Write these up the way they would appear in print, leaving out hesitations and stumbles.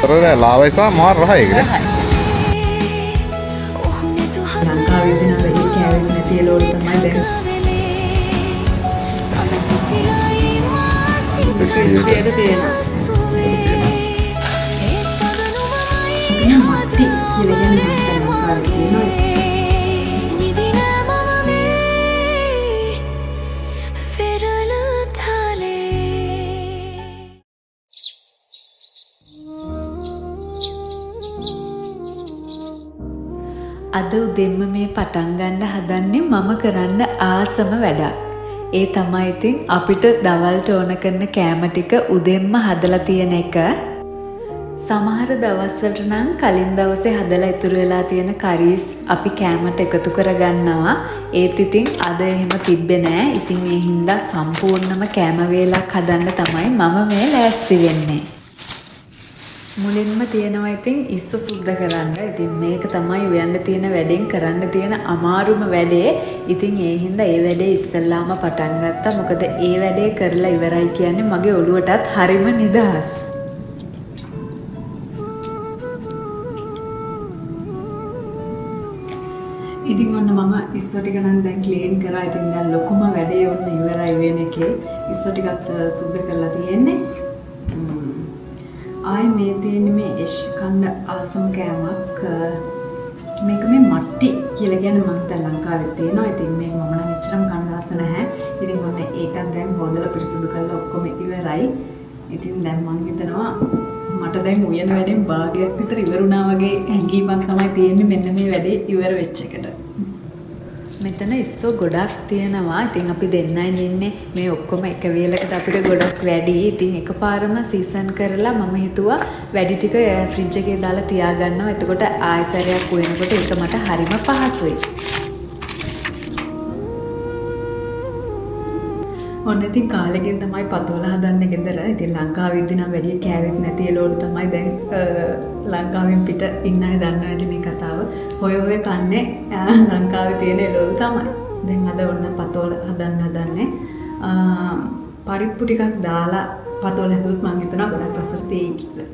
terus lawai sama mar rahai gitu. ලංකාවේ දින වැඩි කෑවෙන්නේ නැති එළවලු තමයි දැන්. Bersih. තියෙනවා. මට්ටි කියලා කියන්නේ ලංකාවේ තියෙනවා. අද උදෙන්ම මේ පටන් ගන්න හදන්නේ මම කරන්න ආසම වැඩක්. ඒ තමයි ඉතින් අපිට දවල්ට ඕන කරන කෑම ටික උදෙන්ම හදලා තියෙන එක. සමහර දවස්වලට නම් කලින් දවසේ හදලා ඉතුරු වෙලා තියෙන කරීස් අපි කෑමට එකතු කරගන්නවා. ඒත් ඉතින් අද එහෙම තිබ්බේ නෑ. ඉතින් ඒ හින්දා සම්පූර්ණම කෑම වේලක් හදන්න තමයි මම මේ ලෑස්ති වෙන්නේ. මුලින්ම තියෙනවා ඉතින් ඉස්ස සුද්ධ කරන්න. ඉතින් මේක තමයි උයන්න තියෙන වැඩෙන් කරන්න තියෙන අමාරුම වැඩේ. ඉතින් ඒ හින්දා ඒ වැඩේ ඉස්සෙල්ලාම පටන් ගත්තා. මොකද ඒ වැඩේ කරලා ඉවරයි කියන්නේ මගේ ඔළුවටත් හරිම නිදහස්. ඉතින් ඔන්න මම ඉස්සෝ ටික නම් දැන් ක්ලීන් කරා. ඉතින් දැන් ලොකුම වැඩේ ඔන්න ඉවරයි වෙන එකේ. ඉස්සෝ ටිකත් සුද්ධ කරලා තියෙන්නේ. ආයි මේ තියෙන්නේ මේ එෂ් කන්න ආසම කෑමක්. මේක මේ මට්ටි කියලා කියන්නේ මම හිතා ලංකාවේ තියෙනවා. ඉතින් මේක මම නම් එච්චරම කන්න ආස නැහැ. ඉතින් ඔන්න ඒකත් දැන් හොදලා පිරිසිදු කරලා ඔක්කොම ඉවරයි. ඉතින් දැන් මම හිතනවා මට දැන් උයන වැඩෙන් භාගයක් විතර ඉවරුණා වගේ හැඟීමක් තමයි තියෙන්නේ මෙන්න මේ වැඩේ ඉවර වෙච්ච එකට. මෙතන ඉස්සෝ ගොඩක් තියෙනවා. ඉතින් අපි දෙන්නයි ඉන්නේ. මේ ඔක්කොම එක වේලකට අපිට ගොඩක් වැඩි. ඉතින් එකපාරම සීසන් කරලා මම හිතුවා වැඩි ටික ෆ්‍රිජ් එකේ දාලා තියාගන්නවා. එතකොට ආයෙසරයක් උයනකොට ඒක මට හරිම පහසුයි. ඔන්න ඉතින් කාලෙකින් තමයි පතෝල හදන්නේ ගෙදර. ඉතින් ලංකාවේ ඉඳන් නම් වැඩි කෑවෙත් නැති එළවලු තමයි දැන් ලංකාවෙන් පිට ඉන්න අය දන්නවා ඇති මේ කතාව. හොය හොය කන්නේ ලංකාවේ තියෙන එළවලු තමයි. දැන් අද ඔන්න පතෝල හදන්නේ. පරිප්පු ටිකක් දාලා පතෝල හැදුවොත් මම හිතනවා ගොඩක් රසට තේයි කියලා.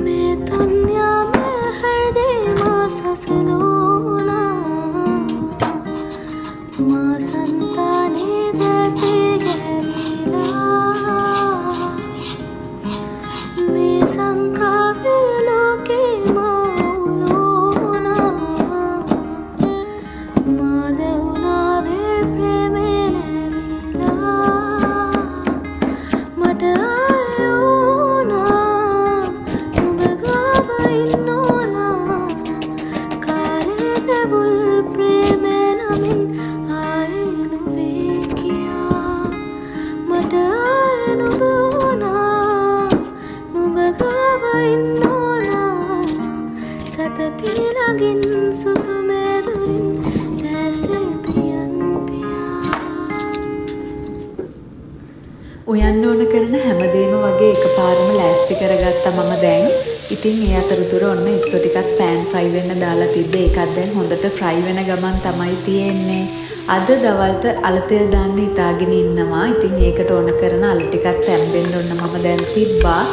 මේ තන්යා මේ හෘදේ මාසසලෝනා මාසන්තානේ දැතේ ගැවිලා මේ සංකාවේ ලෝකේ මෞලෝනා මාදවුනාවේ ප්‍රේමේ නැවිලා මට ආයෝනා උඹ ගාව ඉන්නෝනා කාලේ දෙවුල් ප්‍රේමේ නමින් උයන්න ඕන කරන හැමදේම වගේ එකපාරම ලෑස්ති කරගත්තා මම දැන්. ඉතින් ඒ අතරතුර ඔන්න ඉස්සෝ ටිකක් පෑන් ෆ්‍රයි වෙන්න දාලා තිබ්බේ. ඒකත් දැන් හොඳට ෆ්‍රයි වෙන ගමන් තමයි තියෙන්නේ. අද දවල්ට අල තෙල් දාන්න හිතාගෙන ඉන්නවා. ඉතින් ඒකට ඕන කරන අල ටිකක් තැම්බෙන්න ඔන්න මම දැන් තිබ්බා.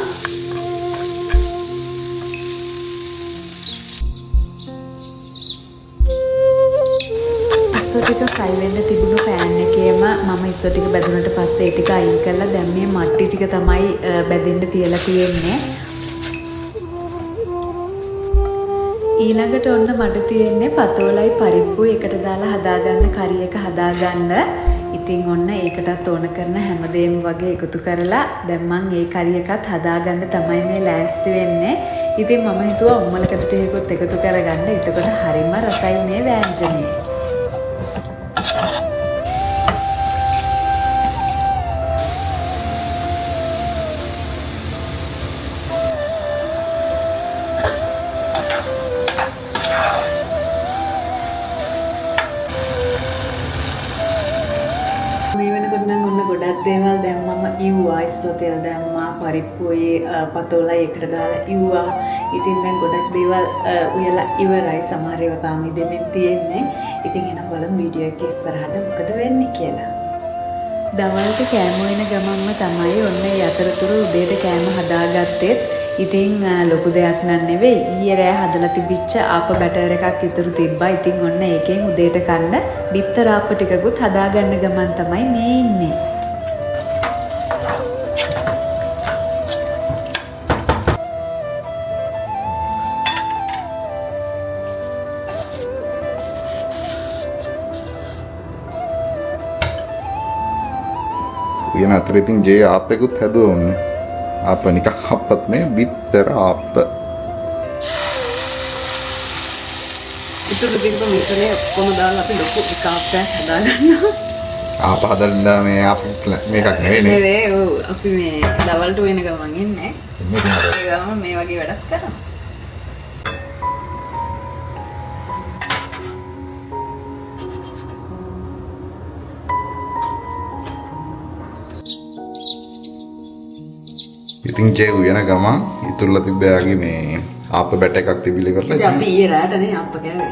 ඉස්සෝ ටික ෆ්‍රයි වෙන්න තිබුණු පෑන් එකේම මම ඉස්සෝ ටික බැදුනට පස්සේ ඒ ටික අයින් කරලා දැන් මේ මට්ටි ටික තමයි බැදෙන්න තියලා තියෙන්නේ. ඊළඟට ඔන්න මට තියෙන්නේ පතෝලයි පරිප්පුයි එකට දාලා හදාගන්න කරි එක හදාගන්න. ඉතින් ඔන්න ඒකටත් ඕන කරන හැමදේම වගේ එකතු කරලා දැන් මම ඒ කරි එකත් හදාගන්න තමයි මේ ලෑස්ති වෙන්නේ. ඉතින් මම හිතුවා උම්මලකට ටිකකුත් එකතු කරගන්න. එතකොට හරිම රසයි මේ වෑංජනේ. දේවල් දැන් මම ඉව්වා. ඉස්සෝ තෙල් දැම්මා, පරිප්පුයි පතෝලයි එකට දාලා ඉව්වා. ඉතින් දැන් ගොඩක් දේවල් උයලා ඉවරයි. සමහර ඒවා තාම ඉදෙමින් තියෙන්නේ. ඉතින් එන බලමු වීඩියෝ එකේ ඉස්සරහට මොකද වෙන්නේ කියලා. දවල්ට කෑම වෙන ගමන්ම තමයි ඔන්න ඒ අතරතුර උදේට කෑම හදාගත්තෙත්. ඉතින් ලොකු දෙයක් නන් නෙවෙයි. ඊයේ රෑ හදලා තිබිච්ච ආප බැටර් එකක් ඉතුරු තිබ්බා. ඉතින් ඔන්න ඒකෙන් උදේට කන්න බිත්තර ආප ටිකකුත් හදාගන්න ගමන් තමයි මේ ඉන්නේ. කියන අතර ඉතින් ජේ ආප් එකකුත් හැදුවා ඕනේ. ආප නිකන් අපත් මේ බිත්තර ආප්. ඉතුරු දෙක මිශ්‍රණය ඔක්කොම දාලා අපි ලොකු එකක් හදාගන්නවා. ආප හදන්න මේ ආප් මේකක් නෙවෙයි නේ. නෙවෙයි අපි මේ දවල්ට වෙන ගමන් ඉන්නේ. ඒ ගමන් මේ වගේ වැඩක් කරනවා. ඉතින් ජේ උයන ගමන් ඉතුරුලා තිබ්බයාගේ මේ ආප බැට එකක් තිබිලි කරලා ඉතින් අපි ඊයේ රාටනේ ආප්ප කෑවේ.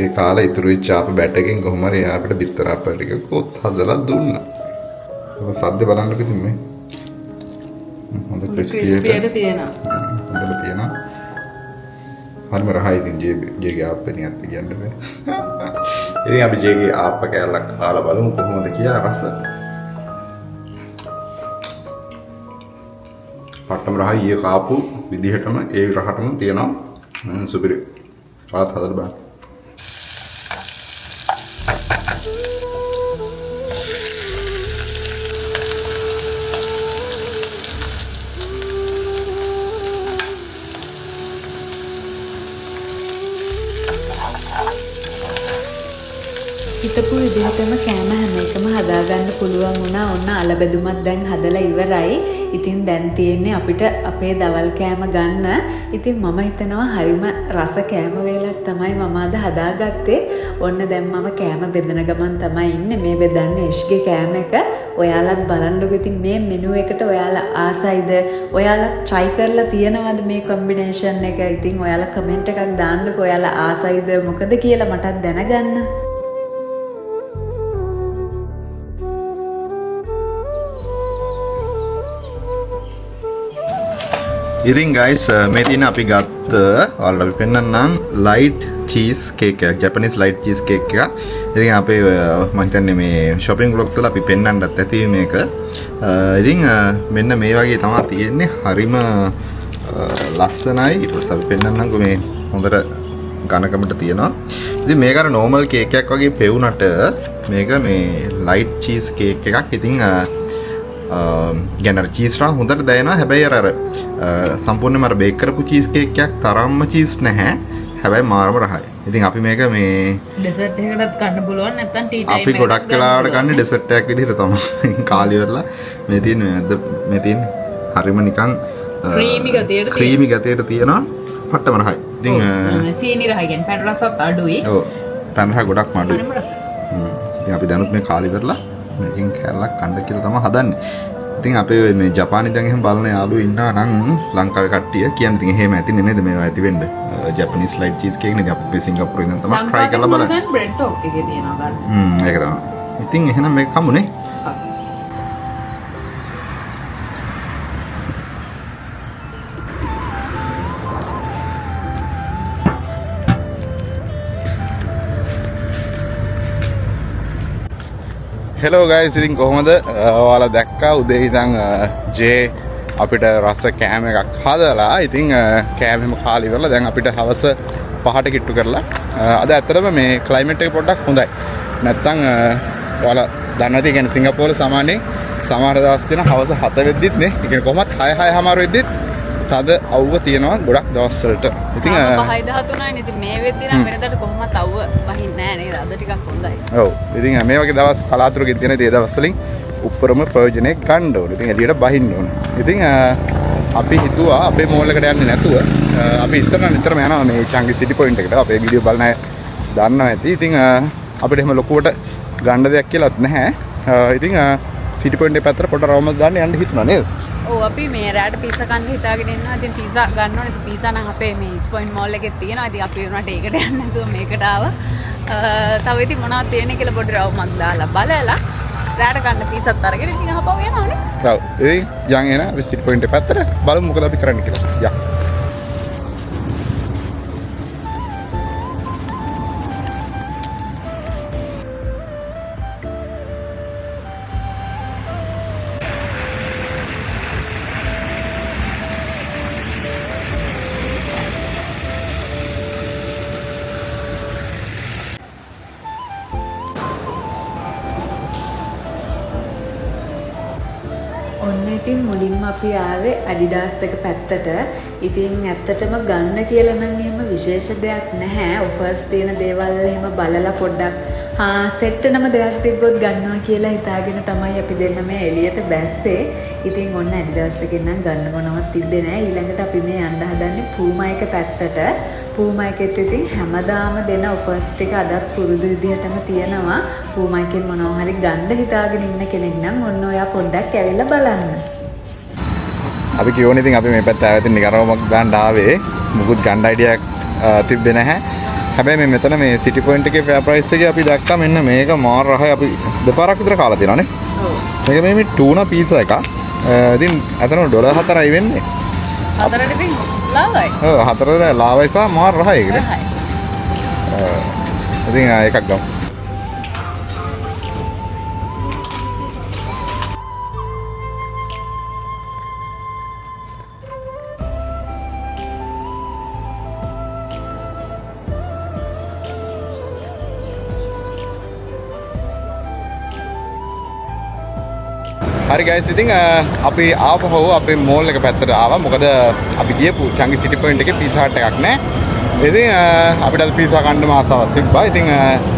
ඒ කාලේ ඉතුරු වෙච්ච ආප බැට එකෙන් කොහොම හරි අපිට බිත්තර ආප ටික කොත් හදලා දුන්නා. ඒක සද්ද බලන්නකෝ ඉතින් මේ. හොඳ ක්‍රිස්පියට තියෙනවා. හොඳට තියෙනවා. හරිම රහයි ඉතින් ජේගේ ආප් එකෙන් ඇත්ත කියන්න බෑ. ඉතින් අපි ජේගේ ආප් කෑල්ලක් කාලා බලමු කොහොමද කියලා රස. පට්ටම රහයි ඊයේ කාපු විදිහටම ඒ රහටම තියෙනවා සුපිරි. ආත් හදලා බලන්න. හිතපු විදිහටම කෑම හැම එකම හදාගන්න පුළුවන් වුණා. ඔන්න අලබැදුමත් දැන් හදලා ඉවරයි. ඉතින් දැන් තියෙන්නේ අපිට අපේ දවල් කෑම ගන්න. ඉතින් මම හිතනවා හරිම රස කෑම වේලක් තමයි මම අද හදාගත්තේ. ඔන්න දැන් මම කෑම බෙදන ගමන් තමයි ඉන්නේ. මේ බෙදන්නේ ඉෂ්ගේ කෑම එක. ඔයාලත් බලන්නකො ඉතින් මේ මෙනු එකට ඔයාලා ආසයිද? ඔයාලා try කරලා තියෙනවද මේ combination එක? ඉතින් ඔයාලා comment එකක් දාන්නකො ඔයාලා ආසයිද මොකද කියලා මටත් දැනගන්න. ඉතින් guys මේ තියෙන අපි ගත්ත ඔයාලට අපි පෙන්නන්නම් light cheese cake එකක් Japanese light cheese cake එකක්. ඉතින් අපේ මම හිතන්නේ මේ shopping vlogs වල අපි පෙන්නන්නත් ඇති මේක. ඉතින් මෙන්න මේ වගේ තමයි තියෙන්නේ. හරිම ලස්සනයි. ඊට පස්සේ අපි පෙන්නන්නම්කෝ මේ හොඳට ඝනකමට තියෙනවා. ඉතින් මේක අර normal cake එකක් වගේ පෙවුනට මේක මේ light cheese cake එකක්. ඉතින් ගැන චීස් රා හොඳට දැනෙනවා. හැබැයි අර සම්පූර්ණයෙන්ම අර බේක් කරපු චීස් කේක් එකක් තරම්ම චීස් නැහැ. හැබැයි මාරම රහයි. ඉතින් අපි මේක මේ ඩෙසර්ට් එකකටත් ගන්න පුළුවන් නැත්නම් ටී ටයිම් අපි ගොඩක් වෙලාවට ගන්න ඩෙසර්ට් එකක් විදිහට තමයි. කාලි වෙලා මේ තියෙන්නේ නැද්ද? මේ තියෙන්නේ හරිම නිකන් ක්‍රීමි ගතියට තියෙනවා. පට්ටම රහයි. ඉතින් සීනි රහයි කියන්නේ පැන් රසත් අඩුයි. ඔව්. පැන් රහ ගොඩක්ම අඩුයි. ඉතින් අපි දැනුත් මේ කාලි වෙලා මේකෙන් කැලලක් කන්න කියලා තමයි හදන්නේ. ඉතින් අපේ මේ ජපානයේ දැන් එහෙම බලන යාළුවෝ ඉන්නවා නම් ලංකාවේ කට්ටිය කියන්නේ ඉතින් එහෙම ඇති නෙමෙයිද මේවා ඇති වෙන්න. ජැපනීස් ලයිට් චීස් කේක් නේ අපි සිංගප්පූරුවේ ඉඳන් තමයි try කරලා බලන්න. දැන් බ්‍රෙඩ් ටොප් එකේ තියෙනවා ගන්න. ඒක තමයි. ඉතින් එහෙනම් මේක කමුනේ. හෙලෝ ගයිස් ඉතින් කොහොමද ඔයාලා දැක්කා උදේ ඉඳන් ජේ අපිට රස කෑම එකක් හදලා ඉතින් කෑමෙම කාලි කරලා දැන් අපිට හවස 5ට කිට්ටු කරලා අද ඇත්තටම මේ ක්ලයිමේට් එක පොඩ්ඩක් හොඳයි නැත්තම් ඔයාලා දන්නවද කියන්නේ සිංගප්පූරුවේ සාමාන්‍යයෙන් සමහර දවස් තියෙන හවස 7 වෙද්දිත් නේ ඒ කියන්නේ කොහොමත් 6:00 වෙද්දිත් තද අවුව තියෙනවා ගොඩක් දවස් වලට. ඉතින් 5:13යි ඉතින් මේ වෙද්දී නම් වෙනදාට කොහොමත් අවුව වහින්නේ නැහැ නේද? අද ටිකක් හොඳයි. ඔව්. ඉතින් මේ වගේ දවස් කලාතුරකින් තියෙන ඒ දවස් වලින් උප්පරම ප්‍රයෝජනෙ ගන්න ඕනේ. ඉතින් එළියට බහින්න ඕනේ. ඉතින් අපි හිතුවා අපේ මෝල් එකට යන්නේ නැතුව අපි ඉස්සරහ නිතරම යනවා මේ චංගි සිටි පොයින්ට් එකට. අපේ වීඩියෝ බලන අය දන්නවා ඇති. ඉතින් අපිට එහෙම ලොකුවට ගන්න දෙයක් කියලාත් නැහැ. ඉතින් සිටි පොයින්ට් එක පැත්තට පොඩ රවුමක් දාන්න යන්න හිතුණා නේද? ඔව් අපි මේ රෑට පීසා කන්න හිතාගෙන ඉන්නවා. ඉතින් පීසා ගන්න ඕනේ. පීසා නම් අපේ මේ ස්පොයින්ට් මෝල් එකේ තියෙනවා. ඉතින් අපි වුණාට ඒකට යන්නේ නැතුව මේකට ආවා. තව ඉතින් මොනවද තියෙන්නේ කියලා පොඩි රවුමක් දාලා බලලා රැට ගන්න පීසත් අරගෙන ඉතින් අහපව යනවානේ. ඔව්. ඉතින් යන් එන විසිට් පොයින්ට් එක පැත්තට බලමු මොකද අපි කරන්න කියලා. යා. ඔන්න ඉතින් මුලින්ම අපි ආවේ ඇඩිඩාස් එක පැත්තට. ඉතින් ඇත්තටම ගන්න කියලා නම් එහෙම විශේෂ දෙයක් නැහැ. ඔෆර්ස් තියෙන දේවල් එහෙම බලලා පොඩ්ඩක් සෙට් වෙනම දෙයක් තිබ්බොත් ගන්නවා කියලා හිතාගෙන තමයි අපි දෙන්න මේ එළියට බැස්සේ. ඉතින් ඔන්න ඇඩිඩාස් එකෙන් නම් ගන්න මොනවත් තිබ්බේ නැහැ. ඊළඟට අපි මේ යන්න හදන්නේ පූමා එක පැත්තට. පූමා එකෙත් ඉතින් හැමදාම දෙන ඔෆර්ස් ටික අදත් පුරුදු විදිහටම තියෙනවා. පූමා එකෙන් මොනවා හරි ගන්න හිතාගෙන ඉන්න කෙනෙක් නම් ඔන්න ඔයා පොඩ්ඩක් ඇවිල්ලා බලන්න. අපි කියෝනේ ඉතින් අපි මේ පැත්ත ආවතින් නිකරවමක් ගන්න ආවේ. මුකුත් ගන්න අයිඩියක් තිබ්බේ නැහැ. හැබැයි මේ මෙතන මේ සිටි පොයින්ට් එකේ ෆෙයා ප්‍රයිස් එකේ අපි දැක්කා මෙන්න මේක මාර රහයි. අපි දෙපාරක් විතර කාලා තියෙනවානේ. ඔව්. මේක මේ ටූනා පීසා එකක්. ඉතින් අතන $4යි වෙන්නේ. හතරට ඉතින් ලාවයි. ඔව් හතරට ලාවයි සහ මාර රහයි ඒකනේ. රහයි. ඉතින් එකක් ගමු. හරි ගයිස් ඉතින් අපි ආපහු අපේ මෝල් එක පැත්තට ආවා. මොකද අපි ගියපු චංගි සිටි පොයින්ට් එකේ පීසා හට් එකක් නැහැ. ඉතින් අපිට අද පීසා කන්න ආසාවක් තිබ්බා. ඉතින්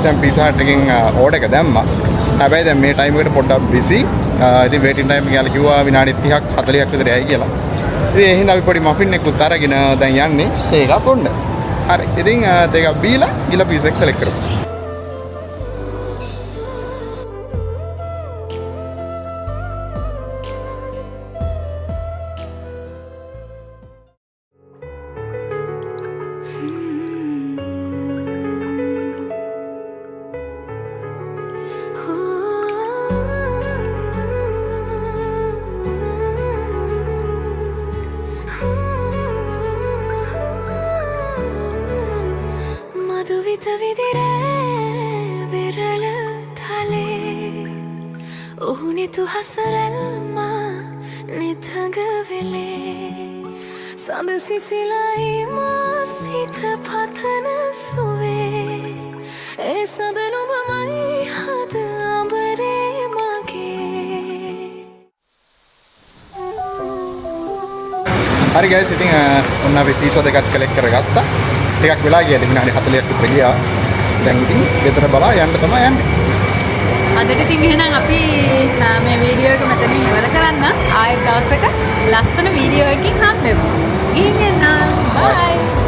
දැන් පීසා හට් එකෙන් ඕඩර් එක දැම්මා. හැබැයි දැන් මේ ටයිම් එකට පොඩ්ඩක් බිසි. ඉතින් වේටින් ටයිම් එක කියලා කිව්වා විනාඩි 30ක් 40ක් විතර යයි කියලා. ඉතින් ඒ හින්දා අපි පොඩි මෆින් එකකුත් අරගෙන දැන් යන්නේ ඒක පොන්න. හරි. ඉතින් ඒක බීලා ගිල පීසා එක සෙලෙක්ට් කරමු. tu hasarelma nithagavele sadasisilai ma sitha pathana suve e sadanubamai hada ambare mage හරි ගයිස් ඉතින් ඔන්න අපි පීසා දෙකක් කලෙක්ට් කරගත්තා. ටිකක් වෙලා ගියා විනාඩි 40ක් විතර ගියා. දැන් ඉතින් ගෙදර බලා යන්න තමයි යන්නේ. අදට ඉතින් එහෙනම් අපි මේ වීඩියෝ එක මෙතනින් ඉවර කරන්න. ආයෙත් දවසක ලස්සන වීඩියෝ එකකින් හම්බෙමු. ගිහින් එන්න. බයි.